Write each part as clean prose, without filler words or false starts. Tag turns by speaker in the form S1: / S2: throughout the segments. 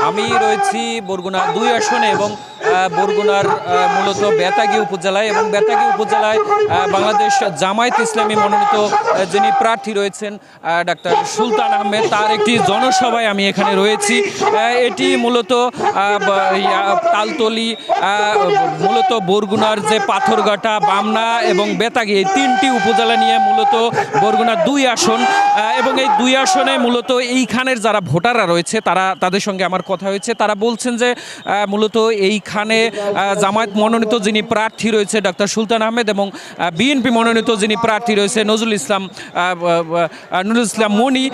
S1: আমি রয়েছি বরগুনা ২ আসনে এবং বরগুনার মূলত বেতাগী উপজেলায় এবং বেতাগী উপজেলায় বাংলাদেশ জামায়াত ইসলামী মনোনীত যিনি প্রার্থী রয়েছেন ডাক্তার সুলতান আহমেদ, তার একটি জনসভায় আমি এখানে রয়েছি। এটি মূলত তালতলি, মূলত বরগুনার যে পাথরঘাটা, বামনা এবং বেতাগী এই ৩টি উপজেলা নিয়ে মূলত বরগুনার ২ আসন এবং এই ২ আসনে মূলত এইখানের যারা ভোটাররা রয়েছে তাদের সঙ্গে আমার কথা হয়েছে। তারা বলছেন যে মূলত এইখানে জামায়াত মনোনীত যিনি প্রার্থী রয়েছে ডাক্তার সুলতান আহমেদ এবং বিএনপি মনোনীত যিনি প্রার্থী রয়েছে নজরুল ইসলাম মনি,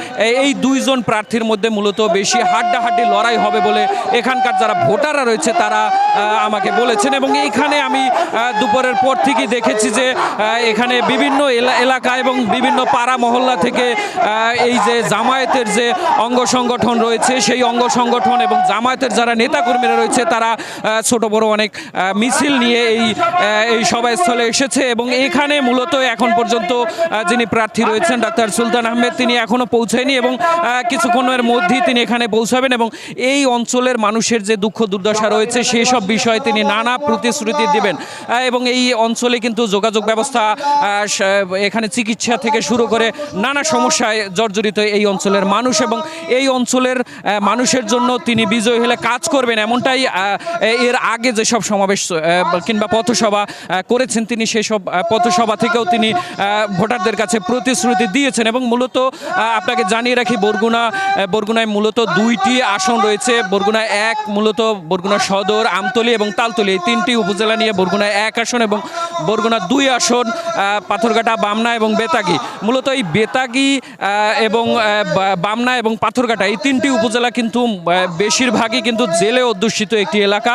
S1: এই দুইজন প্রার্থীর মধ্যে মূলত বেশি হাড্ডাহাড্ডি লড়াই হবে বলে এখানকার যারা ভোটাররা রয়েছে তারা আমাকে বলেছেন। এবং এইখানে আমি দুপুরের পর থেকেই দেখেছি যে এখানে বিভিন্ন এলাকা এবং বিভিন্ন পাড়া মহল্লা থেকে এই যে জামায়াতের যে অঙ্গ সংগঠন রয়েছে সেই অঙ্গ সংগঠন এবং জামায়াতের যারা নেতাকর্মীরা রয়েছে তারা ছোট বড় অনেক মিছিল নিয়ে এই সভাস্থলে এসেছে এবং এখানে মূলত এখন পর্যন্ত যিনি প্রার্থী রয়েছেন ডাক্তার সুলতান আহমেদ তিনি এখনও পৌঁছায়নি এবং কিছুক্ষণের মধ্যেই তিনি এখানে পৌঁছাবেন এবং এই অঞ্চলের মানুষের যে দুঃখ দুর্দশা রয়েছে সেই সব বিষয়ে তিনি নানা প্রতিশ্রুতি দিবেন এবং এই অঞ্চলে কিন্তু যোগাযোগ ব্যবস্থা, এখানে চিকিৎসা থেকে শুরু করে নানা সমস্যায় জর্জরিত এই অঞ্চলের মানুষ এবং এই অঞ্চলের মানুষের জন্য তিনি বিজয়ী হলে কাজ করবেন এমনটাই এর আগে যেসব সমাবেশ কিংবা পথসভা করেছেন তিনি সেই সব পথসভা থেকেও তিনি ভোটারদের কাছে প্রতিশ্রুতি দিয়েছেন। এবং মূলত আপনাকে জানিয়ে রাখি বরগুনায় মূলত 2টি আসন রয়েছে। বরগুনা 1 মূলত বরগুনা সদর, আমতলী এবং তালতলী এই 3টি উপজেলা নিয়ে বরগুনা 1 আসন এবং বরগুনা 2 আসন পাথরঘাটা, বামনা এবং বেতাগী। মূলত এই বেতাগী এবং বামনা এবং পাথরঘাটা এই 3টি উপজেলা কিন্তু বেশিরভাগই কিন্তু জেলে অধ্যুষিত একটি এলাকা।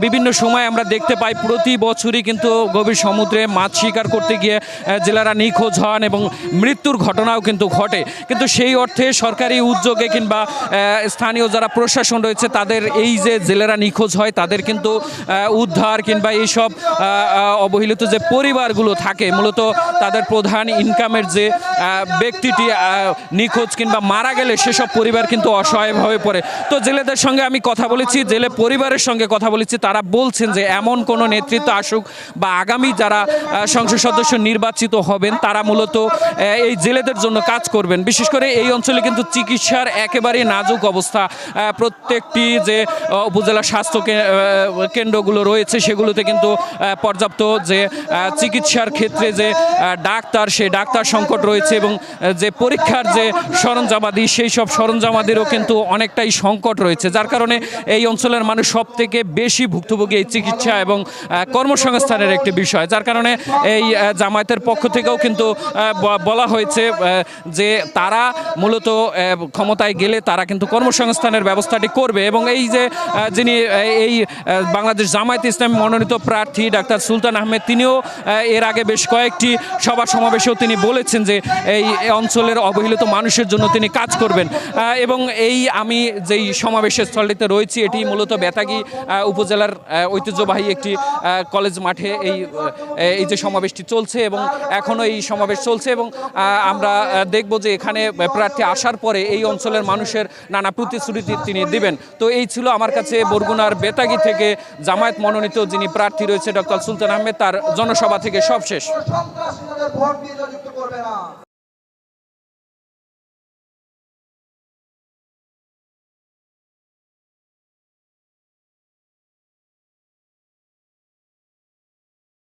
S1: বিভিন্ন সময় আমরা দেখতে পাই প্রতি বছরই কিন্তু গভীর সমুদ্রে মাছ শিকার করতে গিয়ে জেলেরা নিখোঁজ হন এবং মৃত্যুর ঘটনাও কিন্তু ঘটে। কিন্তু সেই অর্থে সরকারি উদ্যোগে কিংবা স্থানীয় যারা প্রশাসন রয়েছে তাদের এই যে জেলেরা নিখোঁজ হয় তাদের কিন্তু উদ্ধার কিংবা এইসব অবহেলিত যে পরিবারগুলো থাকে মূলত তাদের প্রধান ইনকামের যে ব্যক্তিটি নিখোঁজ কিংবা মারা গেলে সেসব পরিবার কিন্তু অসহায় হয়ে পড়ে। তো জেলেদের সঙ্গে আমি কথা বলেছি, জেলে পরিবারের সঙ্গে কথা বলেছি, তারা বলছেন যে এমন কোনো নেতৃত্ব আসুক বা আগামী যারা সংসদ সদস্য নির্বাচিত হবেন তারা মূলত এই জেলেদের জন্য কাজ করবেন। বিশেষ করে এই অঞ্চলে কিন্তু চিকিৎসার একেবারেই নাজুক অবস্থা। প্রত্যেকটি যে উপজেলা স্বাস্থ্য কেন্দ্রগুলো রয়েছে সেগুলোতে কিন্তু পর্যাপ্ত যে চিকিৎসার ক্ষেত্রে যে ডাক্তার, সেই ডাক্তার সংকট রয়েছে এবং যে পরীক্ষার যে সরঞ্জামাদি সেই সব সরঞ্জামাদিরও কিন্তু অনেকটাই সংকট রয়েছে, যার কারণে এই অঞ্চলের মানুষ সব থেকে বেশি ভুক্তভোগী এই চিকিৎসা এবং কর্মসংস্থানের একটি বিষয়। যার কারণে এই জামায়াতের পক্ষ থেকেও কিন্তু বলা হয়েছে যে তারা মূলত ক্ষমতায় গেলে তারা কিন্তু কর্মসংস্থানের ব্যবস্থাটি করবে এবং এই যে যিনি এই বাংলাদেশ জামায়াত ইসলামী মনোনীত প্রার্থী ডাক্তার সুলতান আহমেদ তিনিও এর আগে বেশ কয়েকটি সভা সমাবেশেও তিনি বলেছেন যে এই অঞ্চলের অবহেলিত মানুষের জন্য তিনি কাজ করবেন। এবং আমি যেই সমাবেশের স্থলটিতে রয়েছি এটি মূলত বেতাগী উপজেলার ঐতিহ্যবাহী একটি কলেজ মাঠে এই যে সমাবেশটি চলছে এবং এখনও এই সমাবেশ চলছে এবং আমরা দেখব যে এখানে প্রার্থী আসার পরে এই অঞ্চলের মানুষের নানা প্রতিশ্রুতি তিনি দিবেন। তো এই ছিল আমার কাছে বরগুনার বেতাগী থেকে জামায়াত মনোনীত যিনি প্রার্থী রয়েছে ডক্টর সুলতান আহমেদ তার জনসভা থেকে সবশেষ।